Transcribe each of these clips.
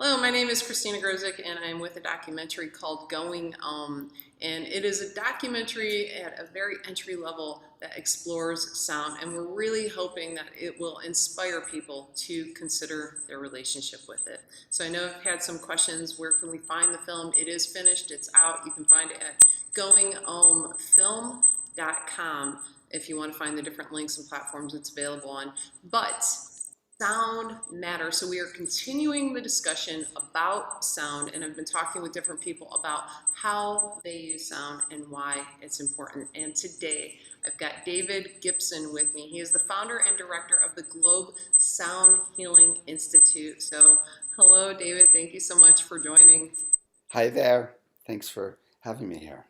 Hello, my name is Christina Grozik, and I'm with a documentary called Going. And it is a documentary at a very entry level that explores sound, and we're really hoping that it will inspire people to consider their relationship with it. So I know I've had some questions. Where can we find the film? It is finished. It's out. You can find it at goinghomefilm.com if you want to find the different links and platforms it's available on. But sound matters. So we are continuing the discussion about sound, and I've been talking with different people about how they use sound and why it's important. And today I've got David Gibson with me. He is the founder and director of the Globe Sound Healing Institute. So hello, David. Thank you so much for joining. Hi there. Thanks for having me here.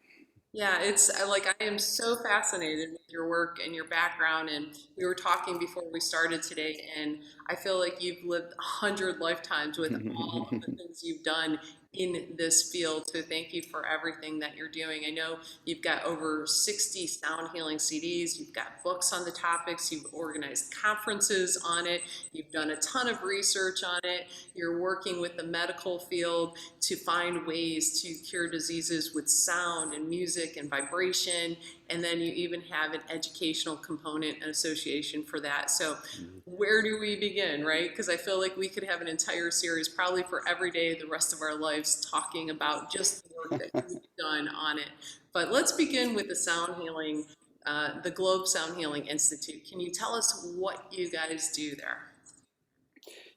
Yeah, it's like I am so fascinated with your work and your background. And we were talking before we started today, and I feel like you've lived 100 lifetimes with all of the things you've done in this field. So thank you for everything that you're doing. I know you've got over 60 sound healing CDs, you've got books on the topics, you've organized conferences on it, you've done a ton of research on it, you're working with the medical field to find ways to cure diseases with sound and music and vibration. And then you even have an educational component and association for that. So where do we begin, right? Because I feel like we could have an entire series probably for every day the rest of our lives talking about just the work that you've done on it. But let's begin with the sound healing, the Globe Sound Healing Institute. Can you tell us what you guys do there?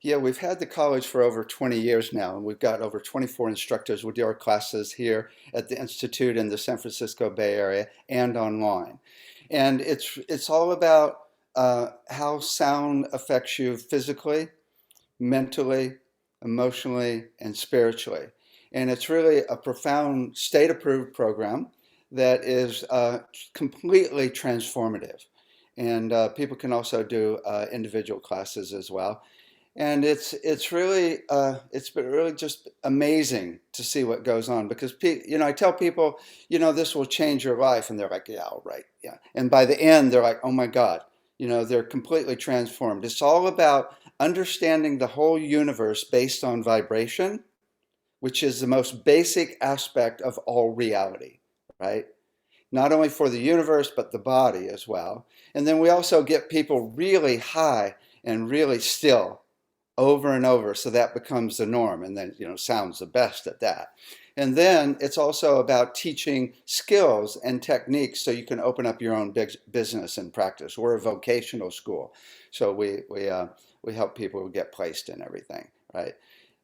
Yeah, we've had the college for over 20 years now, and we've got over 24 instructors who do our classes here at the Institute in the San Francisco Bay Area and online. And it's all about how sound affects you physically, mentally, emotionally, and spiritually. And it's really a profound state-approved program that is completely transformative. And people can also do individual classes as well. And it's been really just amazing to see what goes on because I tell people, this will change your life, and they're like, yeah, all right, yeah. And by the end, they're like, oh my God, they're completely transformed. It's all about understanding the whole universe based on vibration, which is the most basic aspect of all reality, right? Not only for the universe, but the body as well. And then we also get people really high and really still over and over, so that becomes the norm, and then sounds the best at that. And then it's also about teaching skills and techniques so you can open up your own big business and practice. We're a vocational school, so we help people get placed in everything, right?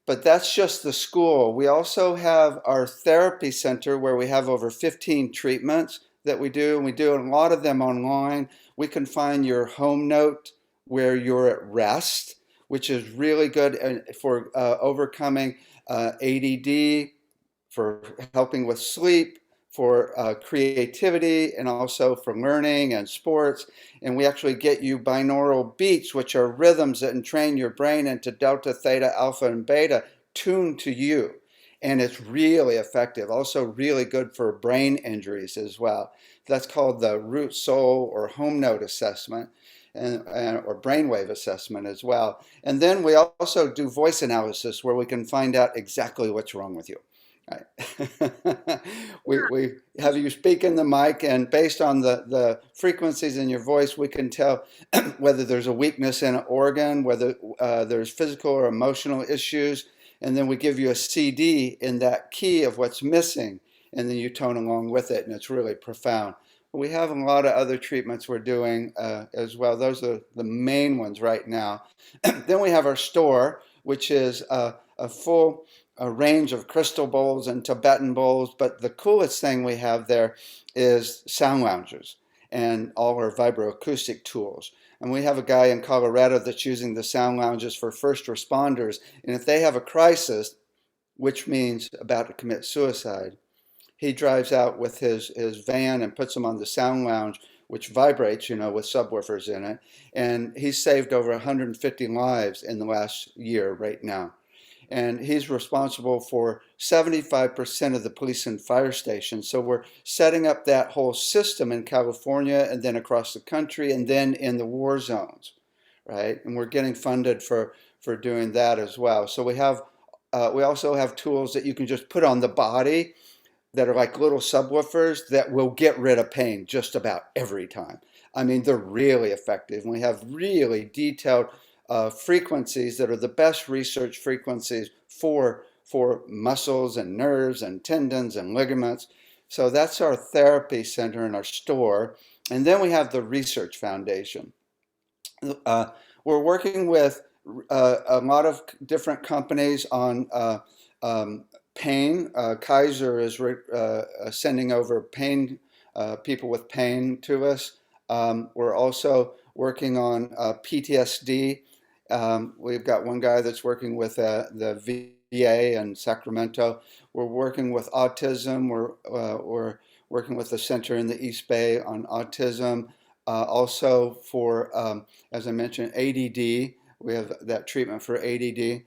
But that's just the school. We also have our therapy center where we have over 15 treatments that we do, and we do a lot of them online. We can find your home note where you're at rest, which is really good for overcoming ADD, for helping with sleep, for creativity, and also for learning and sports. And we actually get you binaural beats, which are rhythms that entrain your brain into delta, theta, alpha, and beta, tuned to you. And it's really effective. Also really good for brain injuries as well. That's called the root soul or home note assessment. Or brainwave assessment as well. And then we also do voice analysis where we can find out exactly what's wrong with you. Right. We have you speak in the mic, and based on the frequencies in your voice, we can tell whether there's a weakness in an organ, whether there's physical or emotional issues, and then we give you a CD in that key of what's missing, and then you tone along with it, and it's really profound. We have a lot of other treatments we're doing as well. Those are the main ones right now. Then we have our store, which is a full range of crystal bowls and Tibetan bowls. But the coolest thing we have there is sound lounges and all our vibroacoustic tools. And we have a guy in Colorado that's using the sound lounges for first responders. And if they have a crisis, which means about to commit suicide, he drives out with his van and puts them on the sound lounge, which vibrates, with subwoofers in it. And he's saved over 150 lives in the last year right now. And he's responsible for 75% of the police and fire stations. So we're setting up that whole system in California and then across the country and then in the war zones, right? And we're getting funded for doing that as well. So we have we also have tools that you can just put on the body that are like little subwoofers that will get rid of pain just about every time. I mean, they're really effective. And we have really detailed frequencies that are the best research frequencies for muscles and nerves and tendons and ligaments. So that's our therapy center and our store. And then we have the Research Foundation. Uh, we're working with a lot of different companies on um, pain. Kaiser is sending over pain, people with pain to us. We're also working on PTSD. We've got one guy that's working with the VA in Sacramento. We're working with autism. We're working with the center in the East Bay on autism. Also for, as I mentioned, ADD. We have that treatment for ADD.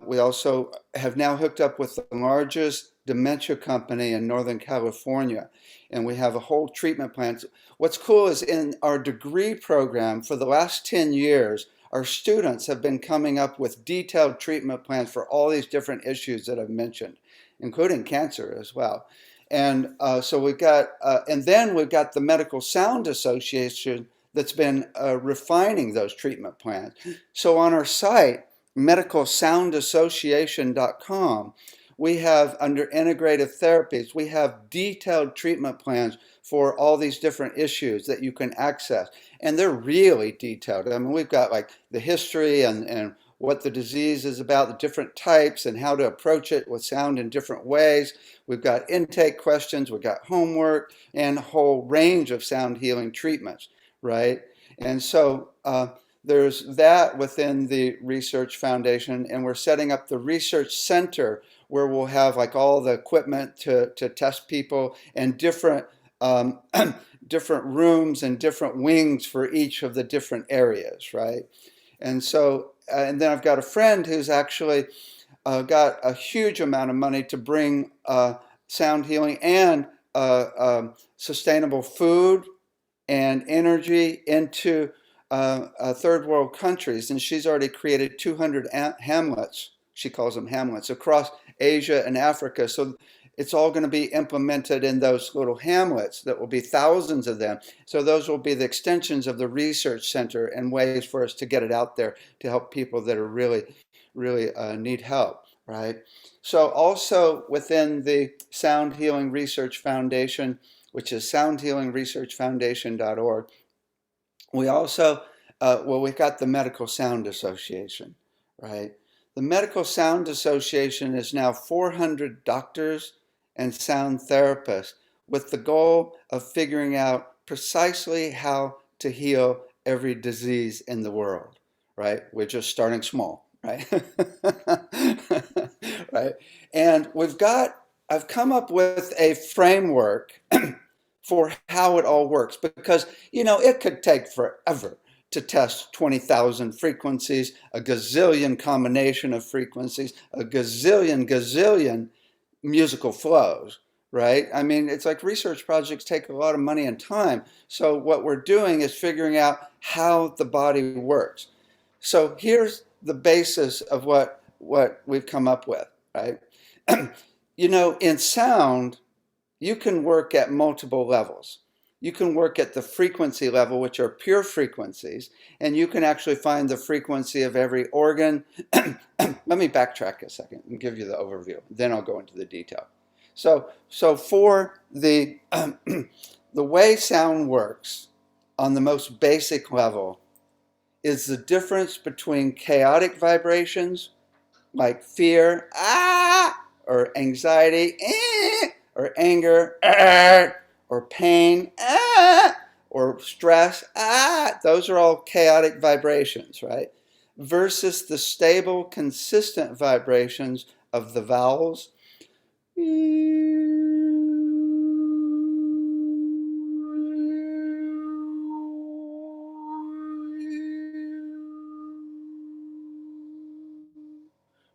We also have now hooked up with the largest dementia company in Northern California, and we have a whole treatment plan. What's cool is in our degree program for the last 10 years, our students have been coming up with detailed treatment plans for all these different issues that I've mentioned, including cancer as well. And so we've got, and then we've got the Medical Sound Association that's been refining those treatment plans. So on our site, medicalsoundassociation.com, we have under integrative therapies, we have detailed treatment plans for all these different issues that you can access. And they're really detailed. I mean, we've got like the history and what the disease is about, the different types, and how to approach it with sound in different ways. We've got intake questions, we've got homework, and a whole range of sound healing treatments, right? And so there's that within the Research Foundation, and we're setting up the Research Center where we'll have like all the equipment to test people and different different rooms and different wings for each of the different areas, right? And so, and then I've got a friend who's actually got a huge amount of money to bring sound healing and sustainable food and energy into third world countries. And she's already created 200 hamlets, she calls them hamlets, across Asia and Africa. So it's all going to be implemented in those little hamlets. That will be thousands of them. So those will be the extensions of the research center and ways for us to get it out there to help people that are really, really need help, right? So also within the Sound Healing Research Foundation, which is soundhealingresearchfoundation.org, we also, well, we've got the Medical Sound Association, right? The Medical Sound Association is now 400 doctors and sound therapists with the goal of figuring out precisely how to heal every disease in the world, right? We're just starting small, right? Right? And I've come up with a framework for how it all works because, you know, it could take forever to test 20,000 frequencies, a gazillion combination of frequencies, a gazillion musical flows, right? I mean, it's like research projects take a lot of money and time. So what we're doing is figuring out how the body works. So here's the basis of what we've come up with, right? You know, in sound, you can work at multiple levels. You can work at the frequency level, which are pure frequencies, and you can actually find the frequency of every organ. Let me backtrack a second and give you the overview. Then I'll go into the detail. So for the the way sound works on the most basic level is the difference between chaotic vibrations like fear, or anxiety, or anger, or pain, or stress, those are all chaotic vibrations, right? Versus the stable, consistent vibrations of the vowels.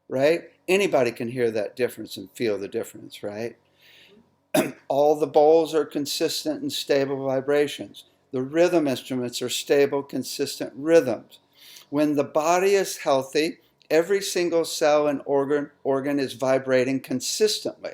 Right? Anybody can hear that difference and feel the difference, right? All the bowls are consistent and stable vibrations. The rhythm instruments are stable, consistent rhythms. When the body is healthy, Every single cell and organ is vibrating consistently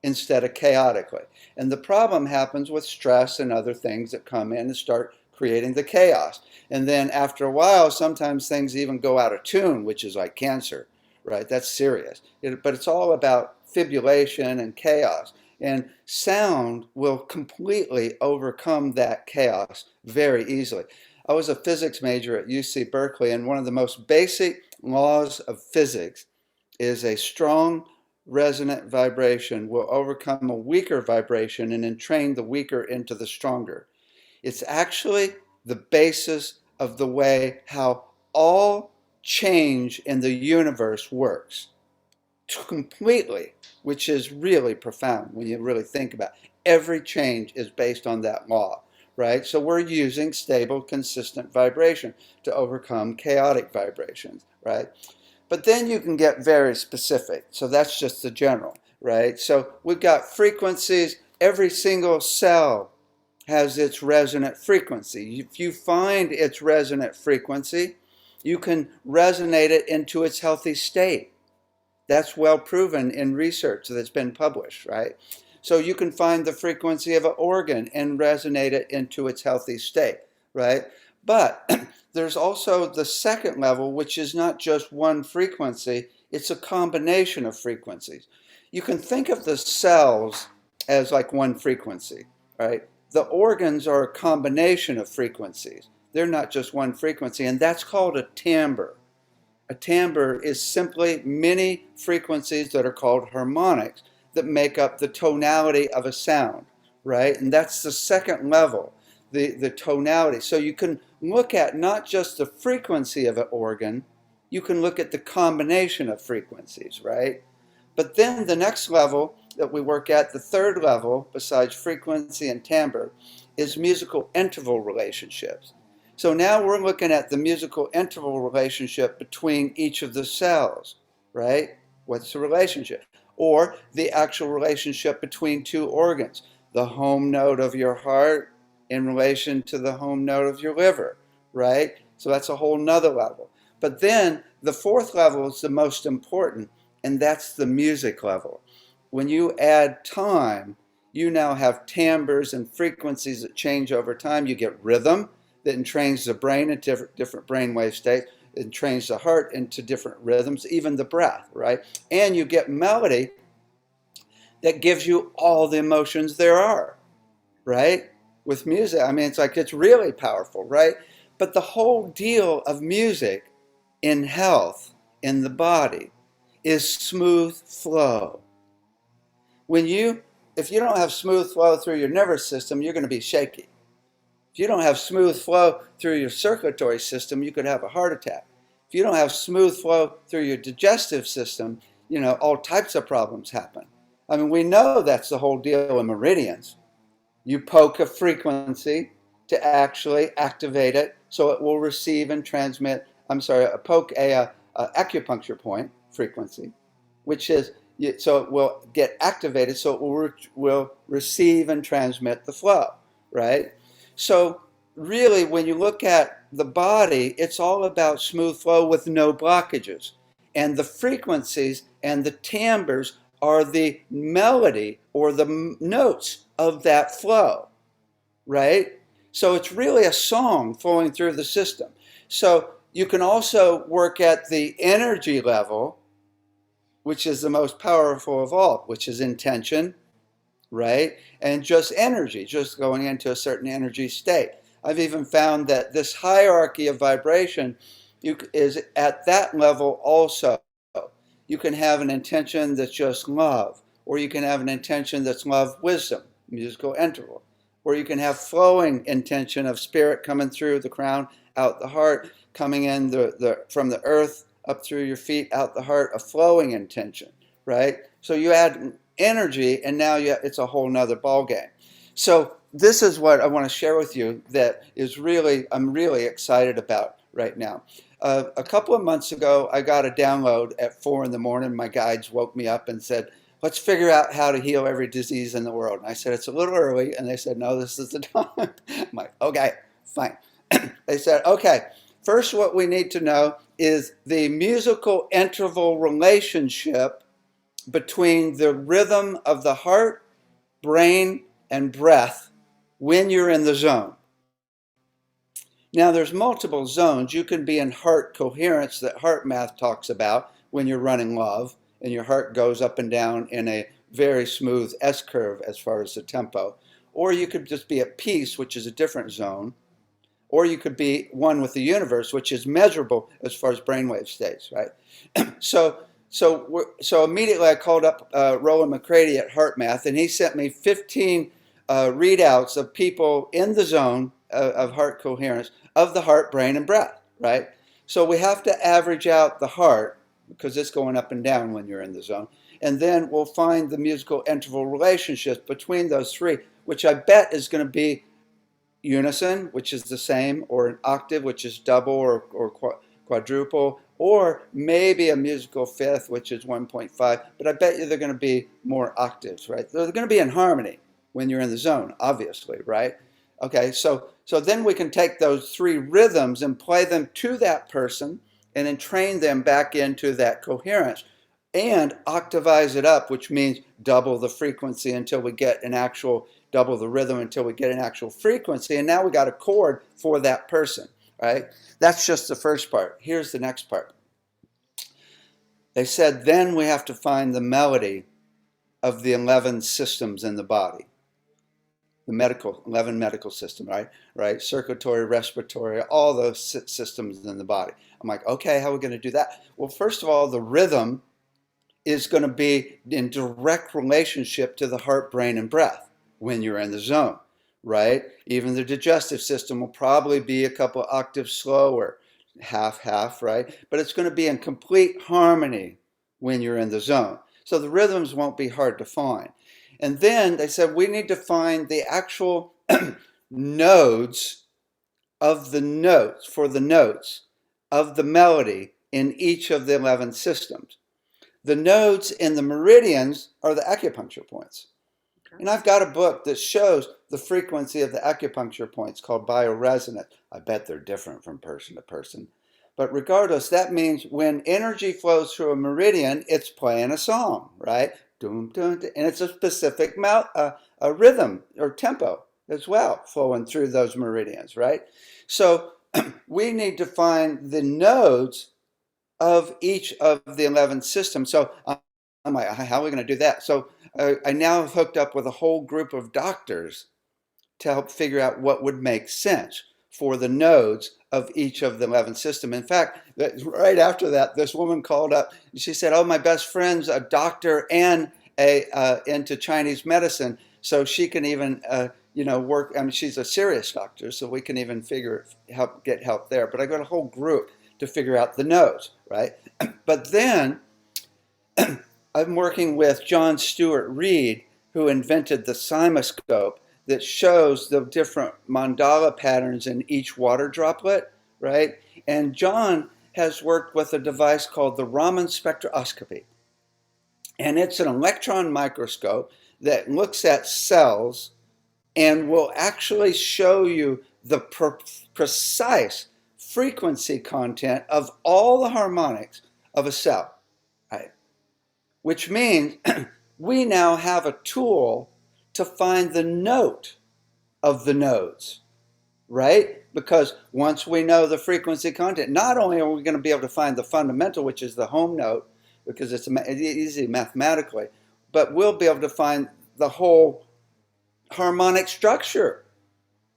instead of chaotically. And the problem happens with stress and other things that come in and start creating the chaos. And then after a while, sometimes things even go out of tune, which is like cancer, right? That's serious. But it's all about fibrillation and chaos. And sound will completely overcome that chaos very easily. I was a physics major at UC Berkeley, and one of the most basic laws of physics is a strong resonant vibration will overcome a weaker vibration and entrain the weaker into the stronger. It's actually the basis of the way how all change in the universe works completely, which is really profound when you really think about it. Every change is based on that law, right? So we're using stable, consistent vibration to overcome chaotic vibrations, right? But then you can get very specific. So that's just the general, right? So we've got frequencies. Every single cell has its resonant frequency. If you find its resonant frequency, you can resonate it into its healthy state. That's well proven in research that's been published, right? So you can find the frequency of an organ and resonate it into its healthy state, right? But there's also the second level, which is not just one frequency, it's a combination of frequencies. You can think of the cells as like one frequency, right? The organs are a combination of frequencies. They're not just one frequency, and that's called a timbre. A timbre is simply many frequencies that are called harmonics that make up the tonality of a sound, right? And that's the second level, the tonality. So you can look at not just the frequency of an organ, you can look at the combination of frequencies, right? But then the next level that we work at, the third level, besides frequency and timbre, is musical interval relationships. So now we're looking at the musical interval relationship between each of the cells, right? What's the relationship? Or the actual relationship between two organs. The home note of your heart in relation to the home note of your liver, right? So that's a whole nother level. But then the fourth level is the most important, and that's the music level. When you add time, you now have timbres and frequencies that change over time. You get rhythm that entrains the brain into different brainwave states, it entrains the heart into different rhythms, even the breath, right? And you get melody that gives you all the emotions there are, right? With music, I mean, it's really powerful, right? But the whole deal of music in health, in the body, is smooth flow. If you don't have smooth flow through your nervous system, you're going to be shaky. If you don't have smooth flow through your circulatory system, you could have a heart attack. If you don't have smooth flow through your digestive system, all types of problems happen. I mean, we know that's the whole deal in meridians. You poke a frequency to actually activate it so it will receive and transmit, poke a acupuncture point frequency, which is, so it will get activated so it will receive and transmit the flow, right? So really, when you look at the body, it's all about smooth flow with no blockages. And the frequencies and the timbres are the melody or the notes of that flow, right? So it's really a song flowing through the system. So you can also work at the energy level, which is the most powerful of all, which is intention, right? And just energy, just going into a certain energy state. I've even found that this hierarchy of vibration is at that level also. You can have an intention that's just love, or you can have an intention that's love, wisdom, musical interval, or you can have flowing intention of spirit coming through the crown, out the heart, coming in from the earth up through your feet, out the heart, a flowing intention, right? So you add energy, and now it's a whole nother ball game. So this is what I want to share with you that I'm really excited about right now. A couple of months ago, I got a download at 4 in the morning. My guides woke me up and said, let's figure out how to heal every disease in the world. And I said, it's a little early. And they said, no, this is the time. I'm like, okay, fine. They said, okay, First, what we need to know is the musical interval relationship between the rhythm of the heart, brain, and breath when you're in the zone. Now, there's multiple zones. You can be in heart coherence that heart math talks about when you're running love, and your heart goes up and down in a very smooth S curve as far as the tempo. Or you could just be at peace, which is a different zone. Or you could be one with the universe, which is measurable as far as brainwave states, right? So immediately I called up Roland McCready at HeartMath, and he sent me 15 readouts of people in the zone of heart coherence of the heart, brain, and breath, right? So we have to average out the heart because it's going up and down when you're in the zone. And then we'll find the musical interval relationships between those three, which I bet is going to be unison, which is the same, or an octave, which is double or quadruple, or maybe a musical fifth, which is 1.5. But I bet you they're going to be more octaves, right? They're going to be in harmony when you're in the zone, obviously, right? Okay, so then we can take those three rhythms and play them to that person and then train them back into that coherence and octavize it up, which means double the frequency until we get an actual, double the rhythm until we get an actual frequency. And now we got a chord for that person, right? That's just the first part. Here's the next part. They said then we have to find the melody of the 11 systems in the body. The 11 medical system, right? Circulatory, respiratory, all those systems in the body. I'm like, okay, how are we going to do that? Well, first of all, the rhythm is going to be in direct relationship to the heart, brain, and breath when you're in the zone, right? Even the digestive system will probably be a couple octaves slower, half, right? But it's going to be in complete harmony when you're in the zone. So the rhythms won't be hard to find. And then they said we need to find the actual nodes of the notes, for the notes of the melody in each of the 11 systems. The nodes in the meridians are the acupuncture points. Okay. And I've got a book that shows the frequency of the acupuncture points called bioresonance. I bet they're different from person to person. But regardless, that means when energy flows through a meridian, it's playing a song, right? Doom, doom, doom, and it's a specific a rhythm or tempo as well flowing through those meridians, right? So we need to find the nodes of each of the 11 systems. So I'm like, how are we going to do that? So I now have hooked up with a whole group of doctors to help figure out what would make sense for the nodes of each of the 11 systems. In fact, right after that, this woman called up and she said, oh, my best friend's a doctor and into Chinese medicine, so she can even work. I mean, she's a serious doctor, so we can even get help there. But I got a whole group to figure out the nodes, right? But then I'm working with John Stuart Reed, who invented the cymoscope that shows the different mandala patterns in each water droplet, right? And John has worked with a device called the Raman spectroscopy. And it's an electron microscope that looks at cells and will actually show you the precise frequency content of all the harmonics of a cell, right? Which means we now have a tool to find the note of the nodes, right? Because once we know the frequency content, not only are we going to be able to find the fundamental, which is the home note, because it's easy mathematically, but we'll be able to find the whole harmonic structure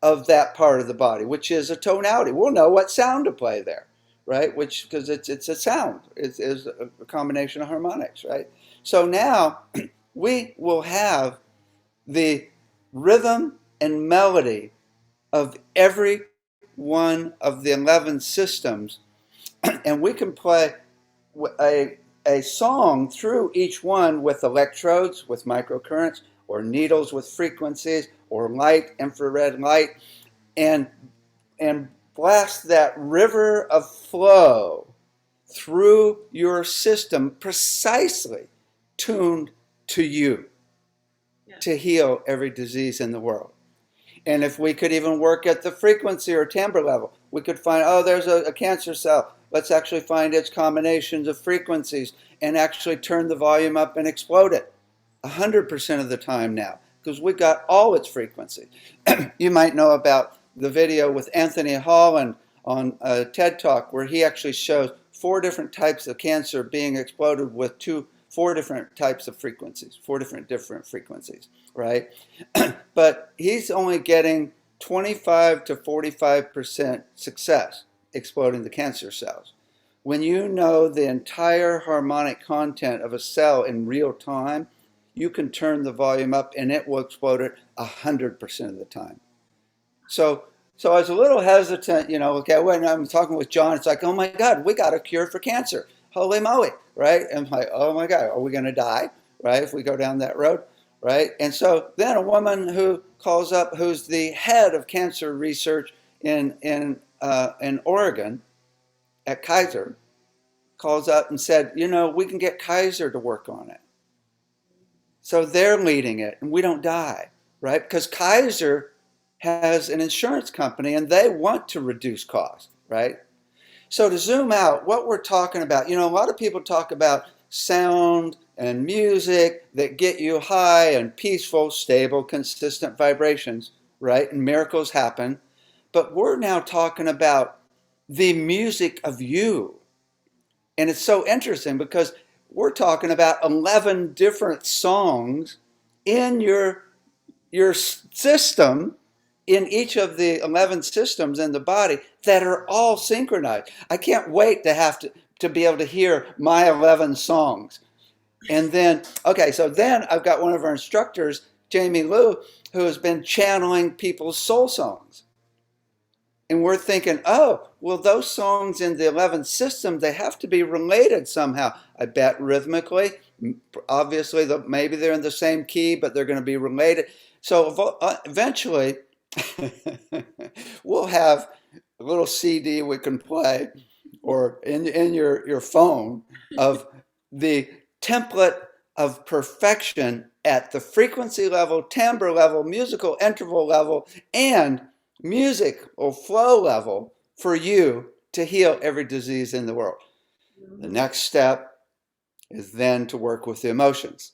of that part of the body, which is a tonality. We'll know what sound to play there, right? Which, because it's a sound, it's a combination of harmonics, right? So now we will have the rhythm and melody of every one of the 11 systems, and we can play a song through each one with electrodes, with microcurrents, or needles with frequencies, or light, infrared light, and blast that river of flow through your system precisely tuned to you, yeah, to heal every disease in the world. And if we could even work at the frequency or timbre level, We could find, oh, there's a cancer cell. Let's actually find its combinations of frequencies and actually turn the volume up and explode it 100% of the time now because we got all its frequencies. You might know about the video with Anthony Holland on TED Talk where he actually shows 4 different types of cancer being exploded with 4 different types of frequencies, 4 different frequencies, right? But he's only getting 25 to 45% success exploding the cancer cells. When you know the entire harmonic content of a cell in real time, you can turn the volume up and it will explode it 100% of the time. So, so I was a little hesitant, okay, when I'm talking with John, it's like, oh my God, we got a cure for cancer. Holy moly, right? And I'm like, oh my God, are we going to die, right, if we go down that road, right? And so then a woman who calls up, who's the head of cancer research in Oregon at Kaiser, calls up and said, we can get Kaiser to work on it. So they're leading it, and we don't die, right? Because Kaiser has an insurance company, and they want to reduce costs, right? So to zoom out, what we're talking about, a lot of people talk about sound and music that get you high and peaceful, stable, consistent vibrations, right? And miracles happen. But we're now talking about the music of you. And it's so interesting because we're talking about 11 different songs in your system, in each of the 11 systems in the body that are all synchronized. I can't wait to be able to hear my 11 songs. And then, okay, so then I've got one of our instructors, Jamie Liu, who has been channeling people's soul songs. And we're thinking, oh, well, those songs in the 11th system, they have to be related somehow. I bet rhythmically, obviously, maybe they're in the same key, but they're going to be related. So eventually, we'll have a little CD we can play, or in your phone, of the template of perfection at the frequency level, timbre level, musical interval level, and music or flow level for you to heal every disease in the world. The next step is then to work with the emotions,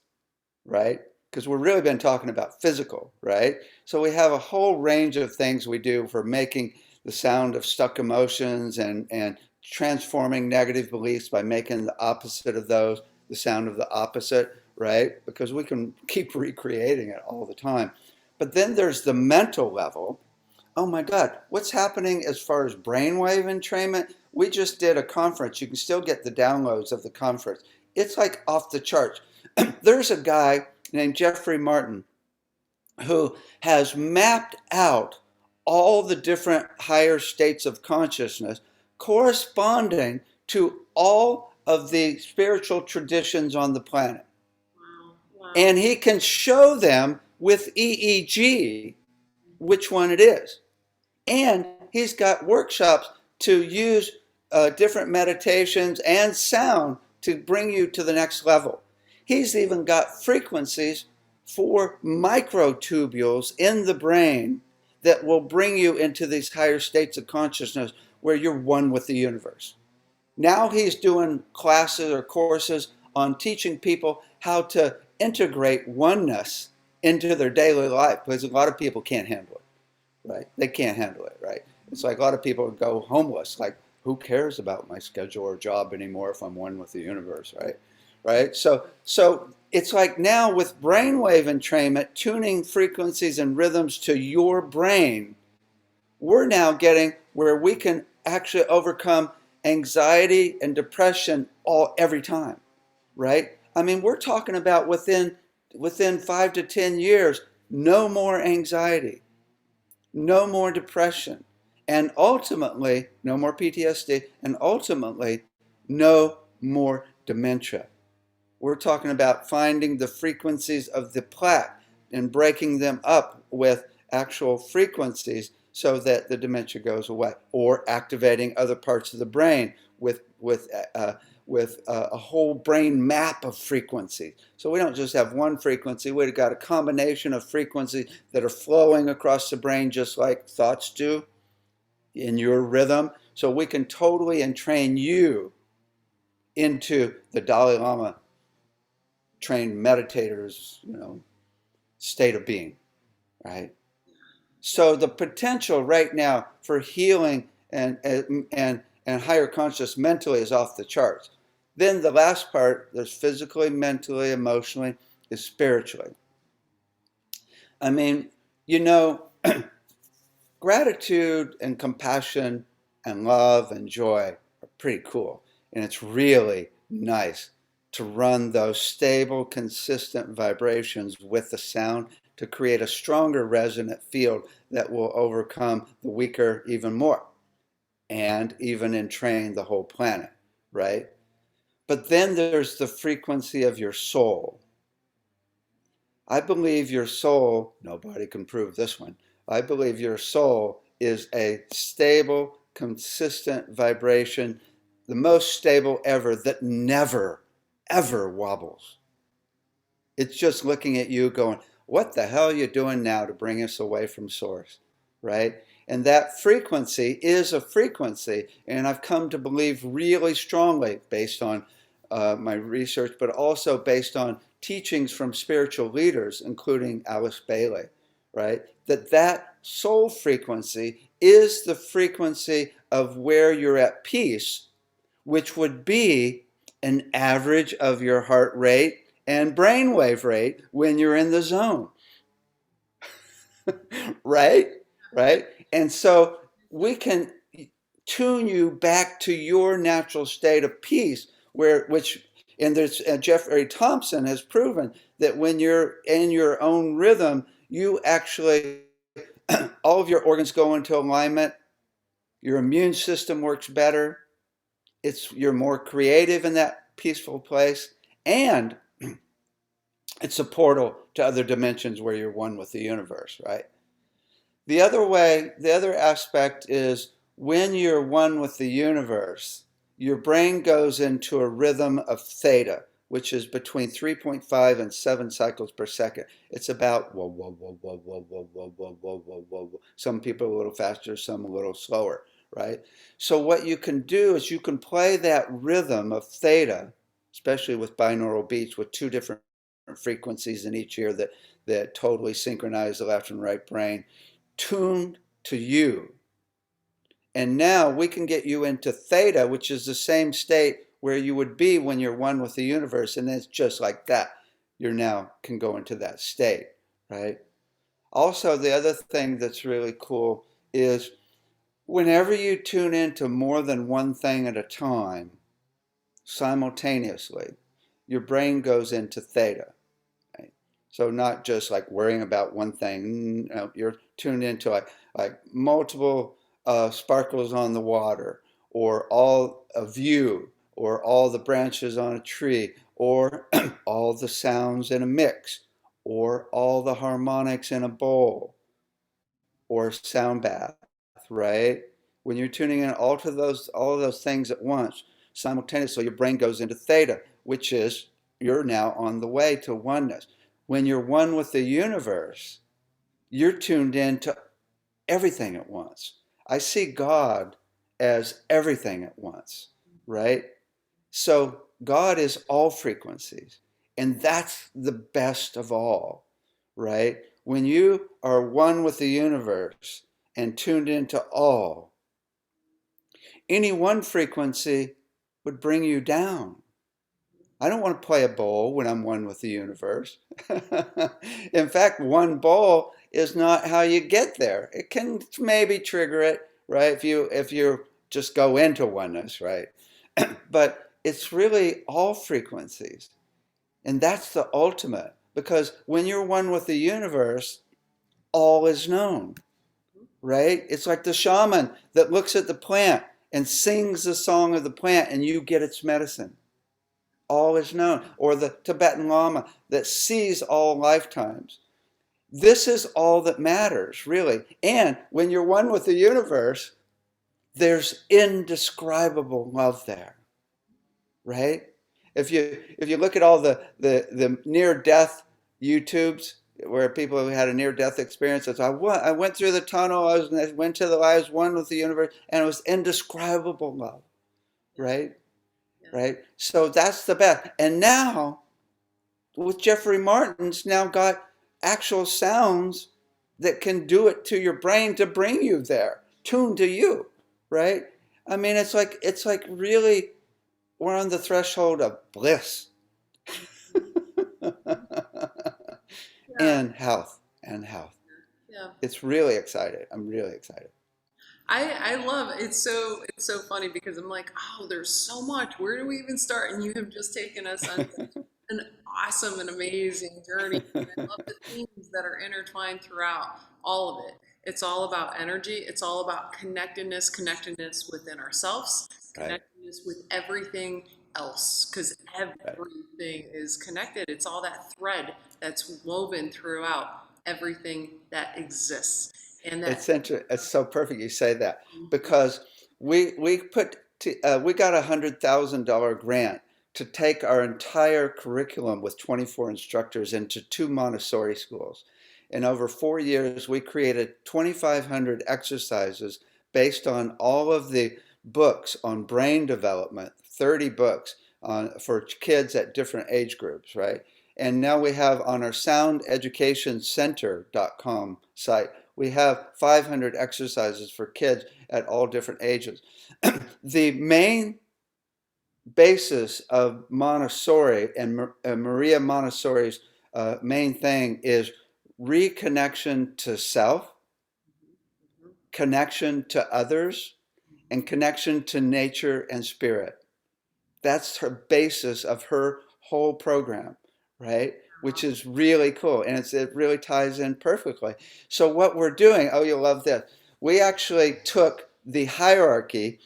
right? Because we've really been talking about physical, right? So we have a whole range of things we do for making the sound of stuck emotions and transforming negative beliefs by making the opposite of those the sound of the opposite, right? Because we can keep recreating it all the time. But then there's the mental level. Oh my God, what's happening as far as brainwave entrainment? We just did a conference. You can still get the downloads of the conference. It's like off the charts. There's a guy named Jeffrey Martin who has mapped out all the different higher states of consciousness corresponding to all of the spiritual traditions on the planet. Wow. Wow. And he can show them with EEG which one it is. And he's got workshops to use different meditations and sound to bring you to the next level. He's even got frequencies for microtubules in the brain that will bring you into these higher states of consciousness where you're one with the universe. Now he's doing classes or courses on teaching people how to integrate oneness into their daily life because a lot of people can't handle it, right? They can't handle it, right? It's like a lot of people go homeless, like, who cares about my schedule or job anymore if I'm one with the universe, right? Right? So it's like now with brainwave entrainment, tuning frequencies and rhythms to your brain, we're now getting where we can actually overcome anxiety and depression every time, right? I mean, we're talking about within 5 to 10 years, no more anxiety, no more depression, and ultimately, no more PTSD, and ultimately, no more dementia. We're talking about finding the frequencies of the plaque and breaking them up with actual frequencies so that the dementia goes away, or activating other parts of the brain with a whole brain map of frequencies. So we don't just have one frequency, we've got a combination of frequencies that are flowing across the brain just like thoughts do. in your rhythm. So we can totally entrain you into the Dalai Lama trained meditator's, state of being, right? So the potential right now for healing and higher conscious mentally is off the charts. Then the last part, there's physically, mentally, emotionally, is spiritually. I mean, you know, gratitude and compassion and love and joy are pretty cool. And it's really nice to run those stable, consistent vibrations with the sound to create a stronger resonant field that will overcome the weaker even more and even entrain the whole planet, right? But then there's the frequency of your soul. I believe your soul, nobody can prove this one, I believe your soul is a stable, consistent vibration, the most stable ever, that never, ever wobbles. It's just looking at you going, what the hell are you doing now to bring us away from source, right? And that frequency is a frequency, and I've come to believe really strongly based on my research, but also based on teachings from spiritual leaders, including Alice Bailey, right? That soul frequency is the frequency of where you're at peace, which would be an average of your heart rate and brainwave rate when you're in the zone. Right? Right? And so we can tune you back to your natural state of peace, which and there's Jeffrey Thompson has proven that when you're in your own rhythm, you actually all of your organs go into alignment, your immune system works better, you're more creative in that peaceful place, and it's a portal to other dimensions where you're one with the universe, right? The other aspect is when you're one with the universe, your brain goes into a rhythm of theta, which is between 3.5 and 7 cycles per second. It's about whoa, whoa, whoa, whoa, whoa, whoa, whoa, whoa, whoa, whoa, whoa, whoa. Some people a little faster, some a little slower, right? So what you can do is you can play that rhythm of theta, especially with binaural beats with two different frequencies in each ear that totally synchronize the left and right brain, tuned to you. And now we can get you into theta, which is the same state where you would be when you're one with the universe. And it's just like that. You now can go into that state, right? Also, the other thing that's really cool is whenever you tune into more than one thing at a time, simultaneously, your brain goes into theta. Right? So not just like worrying about one thing. No, you're tuned into like multiple sparkles on the water, or all a view, or all the branches on a tree, or all the sounds in a mix, or all the harmonics in a bowl, or sound bath, right? When you're tuning in all of those things at once, simultaneously, your brain goes into theta, which is you're now on the way to oneness. When you're one with the universe, you're tuned in to everything at once. I see God as everything at once, right? So God is all frequencies, and that's the best of all, right? When you are one with the universe and tuned into all, any one frequency would bring you down. I don't want to play a bowl when I'm one with the universe. In fact, one bowl is not how you get there. It can maybe trigger it, right? If you just go into oneness, right? But it's really all frequencies. And that's the ultimate. Because when you're one with the universe, all is known, right? It's like the shaman that looks at the plant and sings the song of the plant, and you get its medicine. All is known. Or the Tibetan Lama that sees all lifetimes. This is all that matters, really. And when you're one with the universe, there's indescribable love there, right? If you look at all the near death YouTubes, where people who had a near-death experience. I went through the tunnel. I went to I was one with the universe, and it was indescribable love, Yeah. right? Yeah. Right. So that's the best. And now with Jeffrey Martin's now got actual sounds that can do it to your brain to bring you there, tuned to you, right? I mean, it's like really we're on the threshold of bliss Yeah. and health and health. Yeah. It's really exciting. I'm really excited. I love it's so funny because I'm like, oh, there's so much. Where do we even start? And you have just taken us on an awesome and amazing journey. And I love the themes that are intertwined throughout all of it. It's all about energy. It's all about connectedness, connectedness within ourselves, Right, connectedness with everything else, because right. everything is connected. It's all that thread that's woven throughout everything that exists. And that It's so perfect you say that because we got $100,000 grant to take our entire curriculum with 24 instructors into 2 Montessori schools. In over 4 years, we created 2,500 exercises based on all of the books on brain development, 30 books for kids at different age groups, right? And now we have on our soundeducationcenter.com site, we have 500 exercises for kids at all different ages. The main basis of Montessori and Maria Montessori's main thing is reconnection to self, connection to others, and connection to nature and spirit. That's her basis of her whole program, right? Which is really cool. And it really ties in perfectly. So, what we're doing, oh, you'll love this. We actually took the hierarchy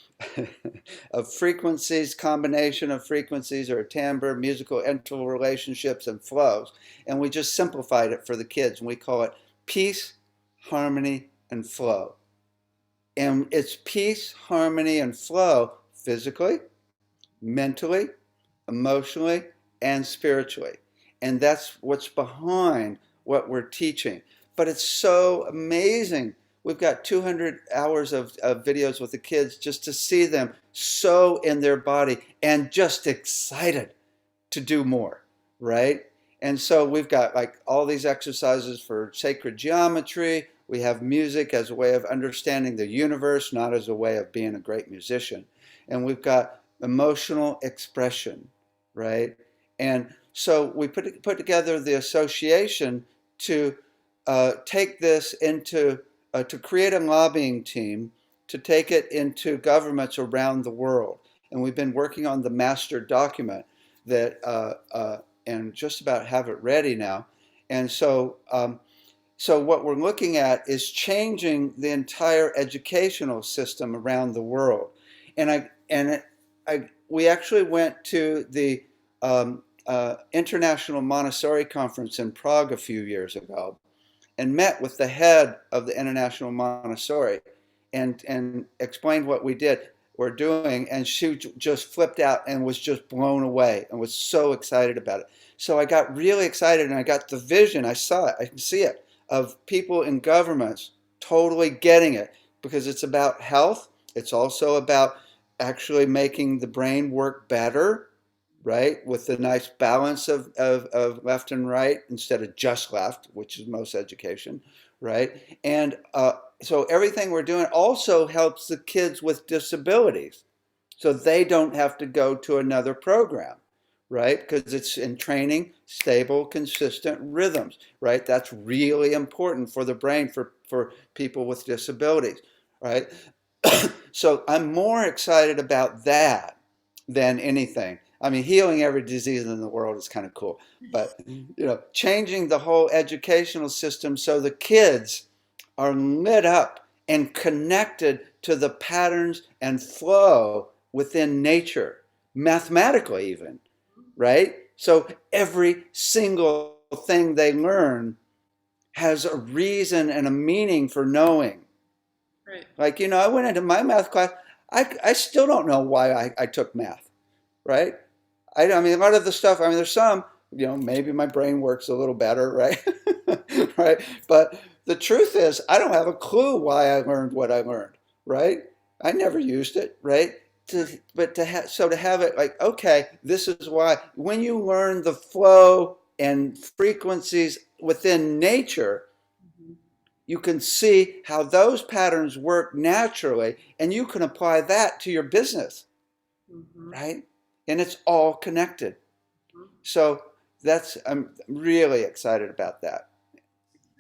of frequencies, combination of frequencies or timbre, musical interrelationships, and flows, and we just simplified it for the kids. And we call it peace, harmony, and flow. And it's peace, harmony, and flow physically, mentally, emotionally, and spiritually. And that's what's behind what we're teaching. But it's so amazing. We've got 200 hours of videos with the kids just to see them so in their body and just excited to do more, right? And so we've got like all these exercises for sacred geometry. We have music as a way of understanding the universe, not as a way of being a great musician. And we've got emotional expression, right? And so we put together the association to take this into, to create a lobbying team to take it into governments around the world. And we've been working on the master document that and just about have it ready now. And so what we're looking at is changing the entire educational system around the world. We actually went to the International Montessori Conference in Prague a few years ago and met with the head of the International Montessori and explained what we're doing, and she just flipped out and was just blown away and was so excited about it. So I got really excited and I got the vision, I saw it, I can see it, of people in governments totally getting it because it's about health. It's also about actually making the brain work better, right? With the nice balance of left and right instead of just left, which is most education, right? And so everything we're doing also helps the kids with disabilities so they don't have to go to another program, right? Because it's in training stable, consistent rhythms, right? That's really important for the brain for people with disabilities, right? So I'm more excited about that than anything. I mean, healing every disease in the world is kind of cool, but changing the whole educational system so the kids are lit up and connected to the patterns and flow within nature, mathematically even, right? So every single thing they learn has a reason and a meaning for knowing. Right. Like, I went into my math class. I still don't know why I took math, right? I mean, a lot of the stuff, I mean, there's some, maybe my brain works a little better, right? Right? But the truth is, I don't have a clue why I learned what I learned, right? I never used it, right? But to have it like, okay, this is why. When you learn the flow and frequencies within nature, Mhm. you can see how those patterns work naturally, and you can apply that to your business, Mhm. right? And it's all connected. Mhm. So I'm really excited about that.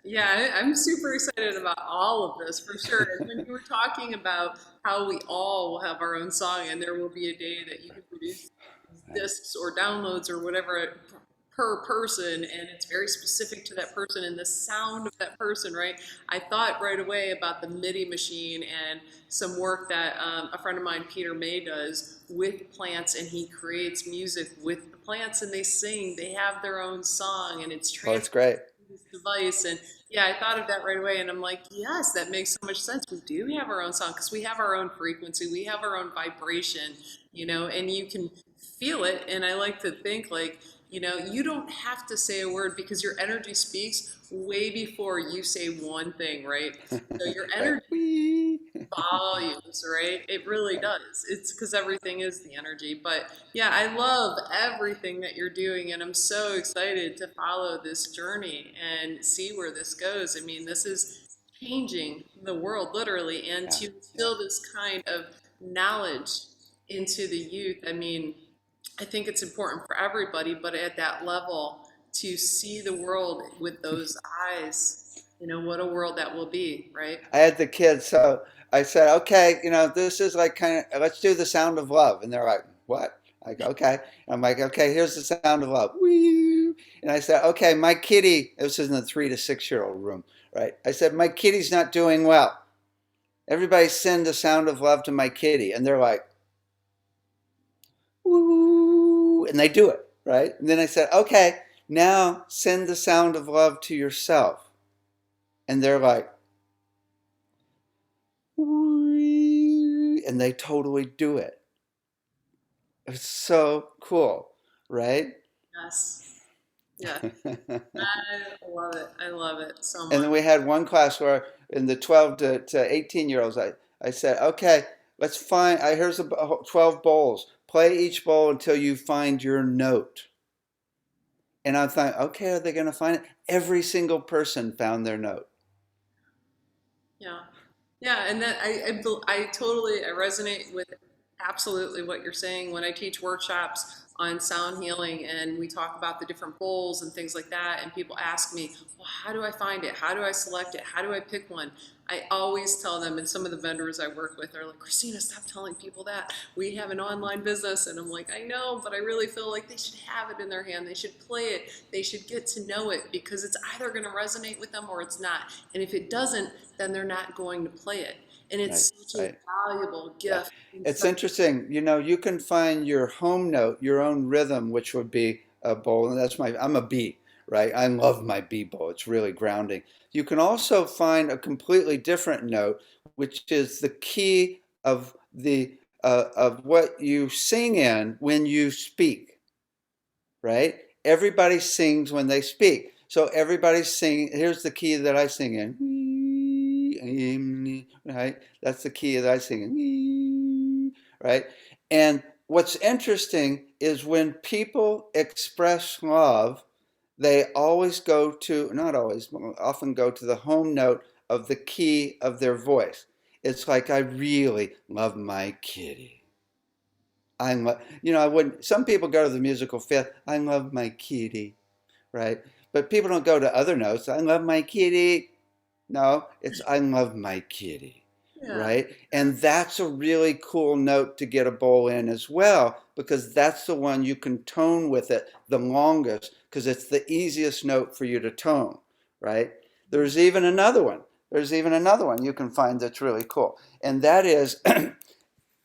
Yeah, I'm super excited about all of this for sure. And when you were talking about how we all will have our own song, and there will be a day that you can produce Right. discs or downloads or whatever per person, and it's very specific to that person and the sound of that person, right? I thought right away about the MIDI machine and some work that a friend of mine, Peter May, does with plants, and he creates music with the plants, and they sing. They have their own song, and it's Oh, it's transferred great. to this device. And yeah, I thought of that right away, and I'm like, yes, that makes so much sense. We do have our own song because we have our own frequency, we have our own vibration, and you can feel it. And I like to think like, you don't have to say a word because your energy speaks way before you say one thing, right? So your Right. energy Whee! volumes, right? It really Right. does. It's because everything is the energy. But yeah, I love everything that you're doing, and I'm so excited to follow this journey and see where this goes. I mean, this is changing the world literally, and Yeah. to Yeah. instill this kind of knowledge into the youth. I mean, I think it's important for everybody, but at that level, to see the world with those eyes, what a world that will be, right? I had the kids, so I said, okay, this is like kind of, let's do the sound of love. And they're like, what? I go, okay. And I'm like, okay, here's the sound of love. Wee! And I said, okay, my kitty, this is in the 3 to 6 year old room, right? I said, my kitty's not doing well. Everybody send the sound of love to my kitty. And they're like, woo, and they do it, right? And then I said, okay, now send the sound of love to yourself. And they're like, woo, and they totally do it. It's so cool, right? Yes. Yeah. I love it. I love it so And much. then we had one class where in the 12 to 18 year olds, I said, okay, let's find, here's 12 bowls. Play each bowl until you find your note. And I thought, okay, are they going to find it? Every single person found their note. Yeah. Yeah, and that I totally I resonate with absolutely what you're saying when I teach workshops on sound healing and we talk about the different bowls and things like that, and people ask me, well, how do I find it? How do I select it? How do I pick one? I always tell them, and some of the vendors I work with are like, Christina, stop telling people that. We have an online business. And I'm like, I know, but I really feel like they should have it in their hand. They should play it. They should get to know it because it's either going to resonate with them or it's not. And if it doesn't, then they're not going to play it. And Right, it's such a right. valuable Yeah. gift. And It's such, interesting. You can find your home note, your own rhythm, which would be a bowl. And I'm a B, right? I love my B bowl. It's really grounding. You can also find a completely different note, which is the key of what you sing in when you speak, right? Everybody sings when they speak. So everybody's singing. Here's the key that I sing in. Right? That's the key that I sing in. Right? And what's interesting is when people express love, they always go to, not always, often go to the home note of the key of their voice. It's like, I really love my kitty. I wouldn't, some people go to the musical fifth, I love my kitty, right? But people don't go to other notes, I love my kitty. No, it's I love my kitty, yeah. right? And that's a really cool note to get a bowl in as well, because that's the one you can tone with it the longest, because it's the easiest note for you to tone, right? There's even another one. There's even another one you can find that's really cool. And that is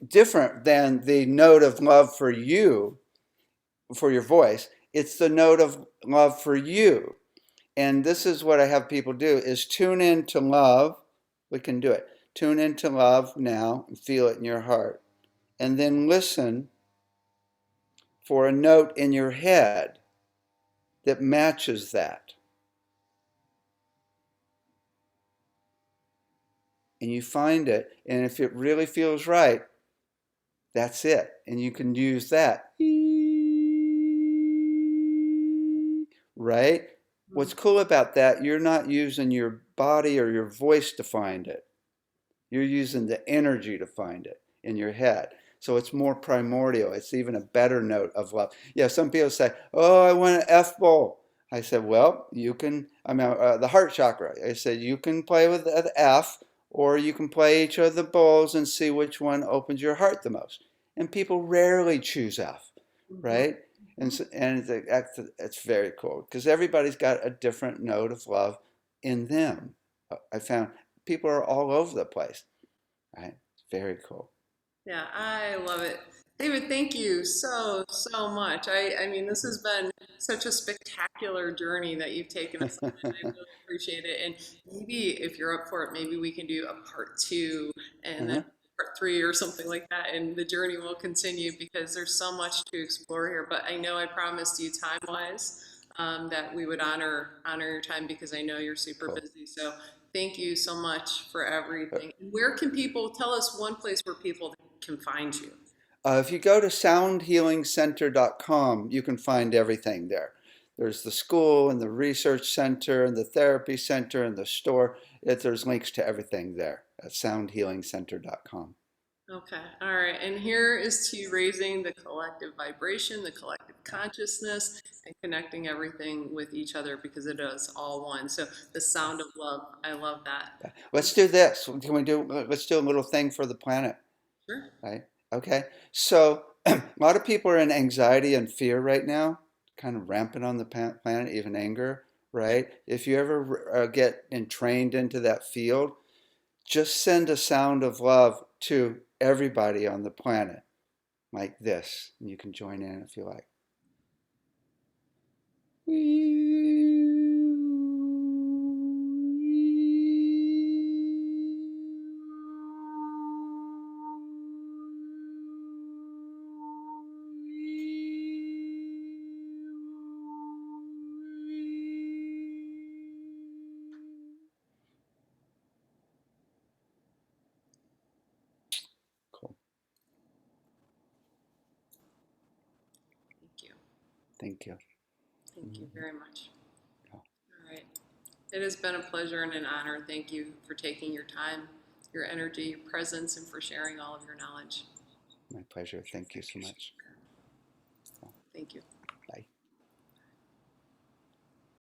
different than the note of love for you, for your voice. It's the note of love for you. And this is what I have people do is tune in to love. We can do it. Tune into love now and feel it in your heart. And then listen for a note in your head. that matches that. And you find it, and if it really feels right, that's it. And you can use that. Right? What's cool about that, you're not using your body or your voice to find it. You're using the energy to find it in your head. So it's more primordial. It's even a better note of love. Yeah, some people say, "Oh, I want an F bowl." I said, "Well, you can, I mean, the heart chakra." I said, "You can play with the F, or you can play each of the bowls and see which one opens your heart the most." And people rarely choose F, Mhm. right? And it's very cool because everybody's got a different note of love in them. I found people are all over the place, right? It's very cool. Yeah, I love it. David, thank you so, so much. I mean, this has been such a spectacular journey that you've taken us on, and I really appreciate it. And maybe if you're up for it, maybe we can do a part two and then Uh-huh. part three or something like that, and the journey will continue because there's so much to explore here. But I know I promised you time-wise that we would honor your time because I know you're super Cool. busy. So thank you so much for everything. Where can people tell us one place where people can find you? If you go to soundhealingcenter.com, you can find everything there. There's the school and the research center and the therapy center and the store. There's links to everything there at soundhealingcenter.com. Okay, all right. And here is to raising the collective vibration, the collective consciousness, and connecting everything with each other because it is all one. So the sound of love, I love that. Let's do this. Can we do, let's do a little thing for the planet, Sure. right? Okay. So a lot of people are in anxiety and fear right now, kind of rampant on the planet, even anger, right? If you ever get entrained into that field, just send a sound of love to everybody on the planet like this. And you can join in if you like. Cool. Thank you. Thank you. Thank you Mhm. very much. Oh, All right. It has been a pleasure and an honor. Thank you for taking your time, your energy, your presence, and for sharing all of your knowledge. my pleasure. Thank you so much. Thank you.